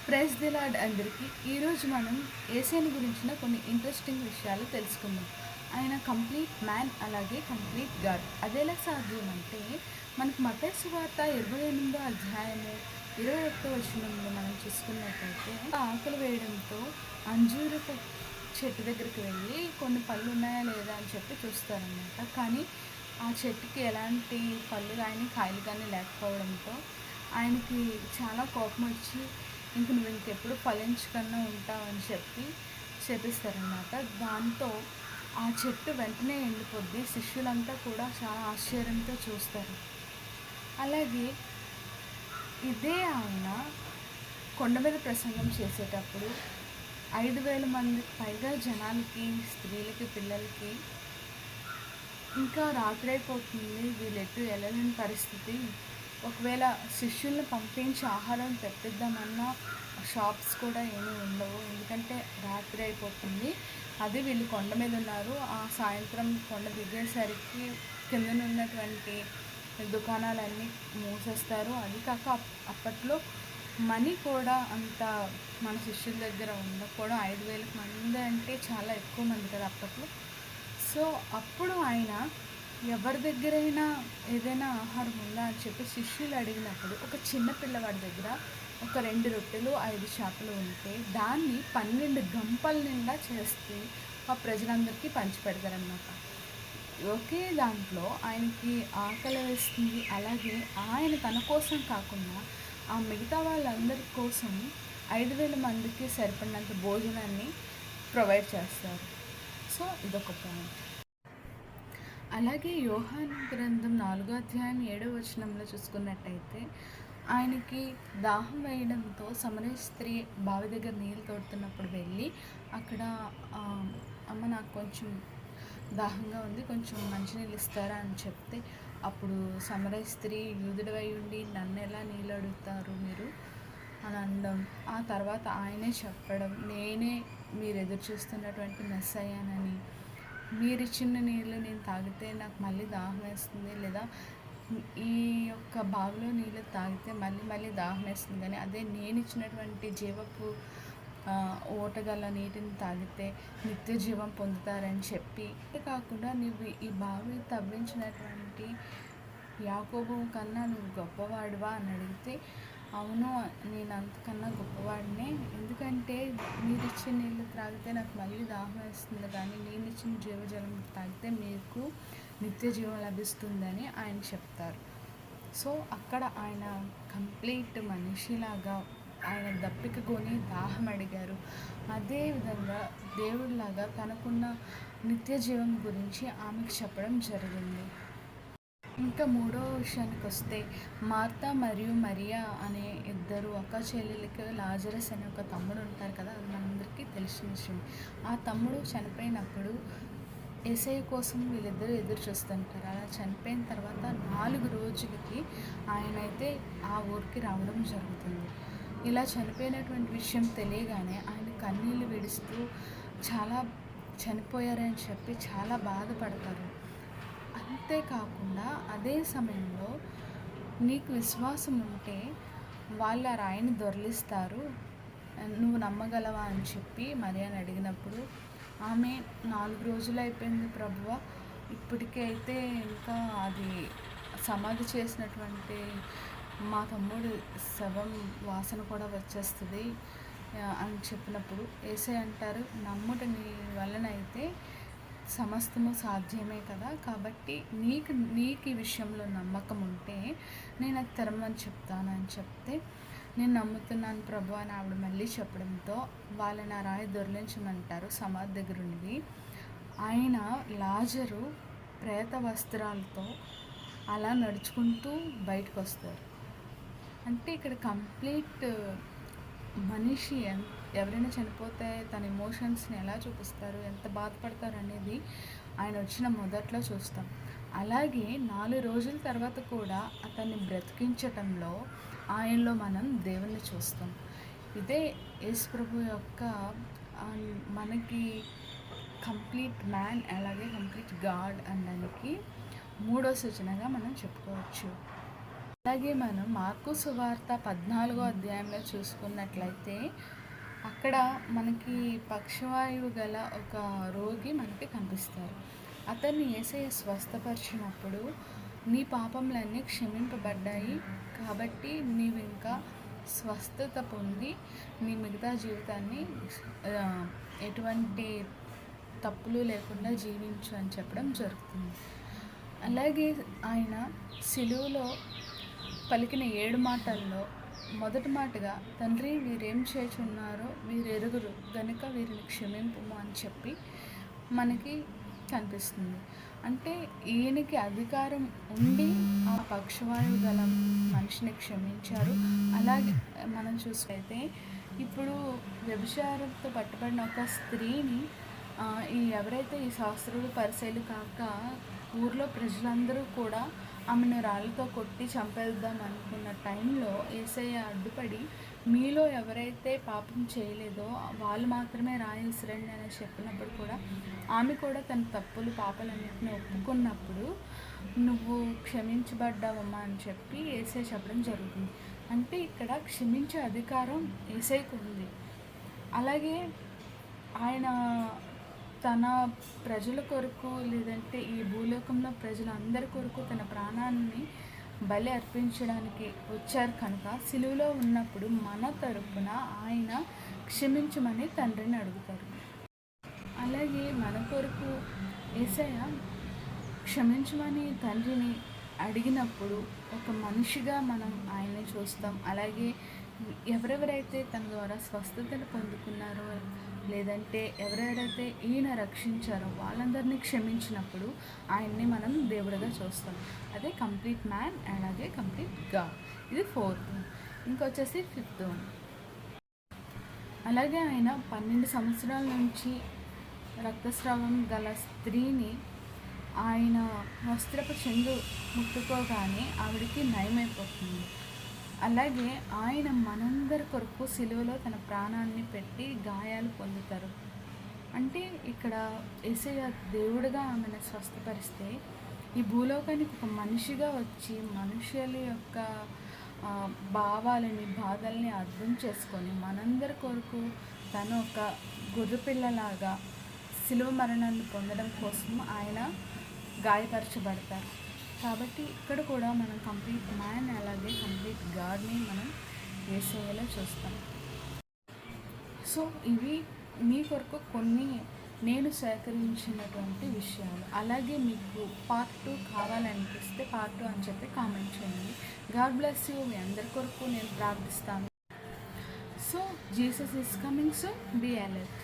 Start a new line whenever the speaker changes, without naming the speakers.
Praise the lord అందరికీ. ఈరోజు మనం యేసయ్యని గురించిన కొన్ని ఇంట్రెస్టింగ్ విషయాలు తెలుసుకుందాం. ఆయన కంప్లీట్ మ్యాన్, అలాగే కంప్లీట్ గాడ్. అదెలా సాధ్యం అంటే, మనకు మత్తయి సువార్త 28వ అధ్యాయము 21వ వచనంలో మనం చూసుకున్నట్టయితే, ఆకలి వేయడంతో అంజూరపు చెట్టు దగ్గరికి వెళ్ళి కొన్ని పళ్ళు ఉన్నాయా లేదా అని చెప్పి చూస్తారనమాట. కానీ ఆ చెట్టుకి ఎలాంటి పళ్ళు కానీ కాయలు కానీ లేకపోవడంతో ఆయనకి చాలా కోపం వచ్చి, నువ్వు ఇంకెప్పుడు ఫలించకుండా ఉంటావని చెప్పి శపిస్తారనమాట. దాంతో ఆ చెట్టు వెంటనే ఎండిపోద్ది. శిష్యులంతా కూడా చాలా ఆశ్చర్యంతో చూస్తారు. అలాగే ఇదే ఆయన కొండ మీద ప్రసంగం చేసేటప్పుడు 5,000 మందికి పైగా జనాలకి, స్త్రీలకి, పిల్లలకి ఇంకా రాత్రి అయిపోతుంది, వీళ్ళెటు వెళ్ళలేని పరిస్థితి, ఒకవేళ శిష్యుల్ని పంపించి ఆహారం తెప్పిద్దామన్నా షాప్స్ కూడా ఏమీ ఉండవు, ఎందుకంటే రాత్రి అయిపోతుంది. అది వీళ్ళు కొండ మీద ఉన్నారు. ఆ సాయంత్రం కొండ దిగేసరికి కిందనున్నటువంటి దుకాణాలన్నీ మూసేస్తారు. అది కాక అప్పట్లో మనీ కూడా అంత మన శిష్యుల దగ్గర ఉండకపోవడం, 5,000 మంది అంటే చాలా ఎక్కువ మంది కదా అప్పట్లో. సో అప్పుడు ఆయన ఎవరి దగ్గరైనా ఏదైనా ఆహారం ఉందా అని చెప్పి శిష్యులు అడిగినప్పుడు, ఒక చిన్న పిల్లవాడి దగ్గర ఒక 2 రొట్టెలు 5 చేపలు ఉంటే దాన్ని 12 గంపల నిండా చేస్తే ఆ ప్రజలందరికీ పంచిపెడతారన్నమాట. ఒకే దాంట్లో ఆయనకి ఆకలి వేస్తుంది. అలాగే ఆయన తన కోసం కాకుండా ఆ మిగతా వాళ్ళందరి కోసం 5,000 మందికి సరిపడినంత భోజనాన్ని ప్రొవైడ్ చేస్తారు. సో ఇదొక పాయింట్. అలాగే యోహాను గ్రంథం 4వ అధ్యాయం 7వ వచనంలో చూసుకున్నట్టయితే, ఆయనకి దాహం వేయడంతో సమరయ స్త్రీ బావి దగ్గర నీళ్ళు తోడుతున్నప్పుడు వెళ్ళి అక్కడ, అమ్మ నాకు కొంచెం దాహంగా ఉంది, కొంచెం మంచినీళ్ళు ఇస్తారా అని చెప్తే, అప్పుడు సమరయ స్త్రీ, యూదుడవై ఉండి నన్ను ఎలా నీళ్ళు అడుగుతారు మీరు అని అనడం, ఆ తర్వాత ఆయనే చెప్పడం, నేనే మీరు ఎదురు చూస్తున్నటువంటి మెస్సయ్యానని, మీరు ఇచ్చిన నీళ్ళు నేను తాగితే నాకు మళ్ళీ దాహం వేస్తుంది, లేదా ఈ యొక్క బావిలో నీళ్ళు తాగితే మళ్ళీ దాహం వేస్తుంది, కానీ అదే నేను ఇచ్చినటువంటి జీవపు ఓటగల నీటిని తాగితే నిత్య జీవం పొందుతారని చెప్పి, కాకుండా నువ్వు ఈ బావి తవ్వించినటువంటి యాకోబు కన్నా నువ్వు గొప్పవాడివా అని అడిగితే, అవును నేను అంతకన్నా గొప్పవాడినే, ఎందుకంటే మీరు ఇచ్చిన నీళ్ళు త్రాగితే నాకు మళ్ళీ దాహం వేస్తుంది, కానీ నేను ఇచ్చిన జీవజలం తాగితే మీకు నిత్య జీవం లభిస్తుందని ఆయన చెప్తారు. సో అక్కడ ఆయన కంప్లీట్ మనిషిలాగా ఆయన దప్పిక కొని దాహం అడిగారు. అదేవిధంగా దేవుడిలాగా తనకున్న నిత్య జీవం గురించి ఆమెకు చెప్పడం జరిగింది. ఇంకా మూడో విషయానికి వస్తే, మార్తా మరియు మరియా అనే ఇద్దరు అక్క చెల్లెలకి లాజరస్ అనే ఒక తమ్ముడు ఉంటారు కదా, అది మనందరికీ తెలిసిన విషయం. ఆ తమ్ముడు చనిపోయినప్పుడు యేసయ్య కోసం వీళ్ళిద్దరూ ఎదురు చూస్తుంటారు. అలా చనిపోయిన తర్వాత 4 రోజులకి ఆయన అయితే ఆ ఊరికి రావడం జరుగుతుంది. ఇలా చనిపోయినటువంటి విషయం తెలియగానే ఆయన కన్నీళ్ళు విడుస్తూ చాలా చనిపోయారని చెప్పి చాలా బాధపడతారు. అంతేకాకుండా అదే సమయంలో నీకు విశ్వాసం ఉంటే వాళ్ళు ఆ రాయిని దొర్లిస్తారు, నువ్వు నమ్మగలవా అని చెప్పి మరియాని అడిగినప్పుడు, ఆమె 4 రోజులు అయిపోయింది ప్రభువా, ఇప్పటికే అయితే ఇంకా అది సమాధి చేసినటువంటి మా తమ్ముడు శవం వాసన కూడా వచ్చేస్తుంది అని చెప్పినప్పుడు యేసయ్య అంటారు, నమ్ముట నీ వలనైతే సమస్తము సాధ్యమే కదా, కాబట్టి నీకు ఈ విషయంలో నమ్మకం ఉంటే నేను అది తెరమని చెప్తాను అని చెప్తే, నేను నమ్ముతున్నాను ప్రభు అని ఆవిడ మళ్ళీ చెప్పడంతో వాళ్ళని ఆ రాయి దొర్లించమంటారు సమాధి దగ్గర ఉండి. ఆయన లాజరు ప్రేత వస్త్రాలతో అలా నడుచుకుంటూ బయటకు వస్తారు. అంటే ఇక్కడ కంప్లీట్ మనిషి ఎవరైనా చనిపోతే తన ఎమోషన్స్ని ఎలా చూపిస్తారు, ఎంత బాధపడతారు అనేది ఆయన వచ్చిన మొదట్లో చూస్తాం. అలాగే 4 రోజుల తర్వాత కూడా అతన్ని బ్రతికించటంలో ఆయనలో మనం దేవుణ్ణి చూస్తాం. ఇదే యేసు ప్రభు యొక్క మనకి కంప్లీట్ మ్యాన్, అలాగే కంప్లీట్ గాడ్ అనడానికి 3వ సూచనగా మనం చెప్పుకోవచ్చు. అలాగే మనం మార్కు సువార్త 14వ అధ్యాయంలో చూసుకున్నట్లయితే అక్కడ మనకి పక్షవాయువు గల ఒక రోగి మనకి కనిపిస్తారు. అతన్ని యేసయ్య స్వస్థపరిచినప్పుడు నీ పాపములన్నీ క్షమింపబడ్డాయి కాబట్టి నీవు ఇంకా స్వస్థత పొంది నీ మిగతా జీవితాన్ని ఎటువంటి తప్పులు లేకుండా జీవించు అని చెప్పడం జరుగుతుంది. అలాగే ఆయన సిలువలో పలికిన 7 మాటల్లో మొదటి మాటగా తండ్రి వీరేం చేయుచున్నారో వీరెరుగురు గనుక వీరిని క్షమింపుము అని చెప్పి మనకి కనిపిస్తుంది. అంటే ఈయనకి అధికారం ఉండి ఆ పక్షవాయువు గల మనిషిని క్షమించారు. అలాగే మనం చూసుకైతే ఇప్పుడు వ్యభిచారంతో పట్టుబడిన ఒక స్త్రీని ఎవరైతే ఈ శాస్త్రులు పరిశీలు కాక ఊర్లో ప్రజలందరూ కూడా ఆమెను రాళ్ళతో కొట్టి చంపేద్దాం అనుకున్న టైంలో యేసయ్య అడ్డుపడి మీలో ఎవరైతే పాపం చేయలేదో వాళ్ళు మాత్రమే రాయి విసిరండి అని చెప్పినప్పుడు కూడా ఆమె కూడా తన తప్పులు పాపాలన్నింటినీ ఒప్పుకున్నప్పుడు నువ్వు క్షమించబడ్డావమ్మా అని చెప్పి యేసయ్య చెప్పడం జరుగుతుంది. అంటే ఇక్కడ క్షమించే అధికారం యేసయ్యకు ఉంది. అలాగే ఆయన తన ప్రజల కొరకు లేదంటే ఈ భూలోకంలో ప్రజలందరి కొరకు తన ప్రాణాన్ని బలి అర్పించడానికి వచ్చారు కనుక సిలువలో ఉన్నప్పుడు మన తరపున ఆయన క్షమించమని తండ్రిని అడుగుతారు. అలాగే మన కొరకు యేసయ్య క్షమించమని తండ్రిని అడిగినప్పుడు ఒక మనిషిగా మనం ఆయన్ని చూస్తాం. అలాగే ఎవరెవరైతే తన ద్వారా స్వస్థతను పొందుకున్నారో లేదంటే ఎవరెవరైతే ఈయన రక్షించారో వాళ్ళందరినీ క్షమించినప్పుడు ఆయన్ని మనం దేవుడిగా చూస్తాం. అదే కంప్లీట్ మ్యాన్, అలాగే కంప్లీట్ గాడ్. ఇది 4th. ఇంకొచ్చేసి 5th. అలాగే ఆయన 12 సంవత్సరాల నుంచి రక్తస్రావం గల స్త్రీని ఆయన వస్త్రపు చెంగు ముట్టుకోగానే ఆవిడికి నయమైపోతుంది. అలాగే ఆయన మనందరి కొరకు సిలువలో తన ప్రాణాన్ని పెట్టి గాయాలు పొందుతారు. అంటే ఇక్కడ యేసయ్య దేవుడిగా ఆమెను స్వస్థపరిస్తే ఈ భూలోకానికి ఒక మనిషిగా వచ్చి మనుషుల యొక్క భావాలని బాధల్ని అర్థం చేసుకొని మనందరి కొరకు తను ఒక గొర్రెపిల్లలాగా సిలువ మరణాన్ని పొందడం కోసం ఆయన గాయపరచబడతారు. కాబట్టి ఇక్కడ కూడా మనం కంప్లీట్ మ్యాన్ అలాగే కంప్లీట్ గాడ్ని మనం యేసయ్యలో చూస్తాం. సో ఇవి మీ కొరకు కొన్ని నేను సేకరించినటువంటి విషయాలు. అలాగే మీకు పార్ట్ 2 కావాలనిపిస్తే పార్ట్ 2 అని చెప్పి కామెంట్ చేయండి. God bless you. మీ అందరి కొరకు నేను ప్రార్థిస్తాను. So Jesus is coming, so be alert.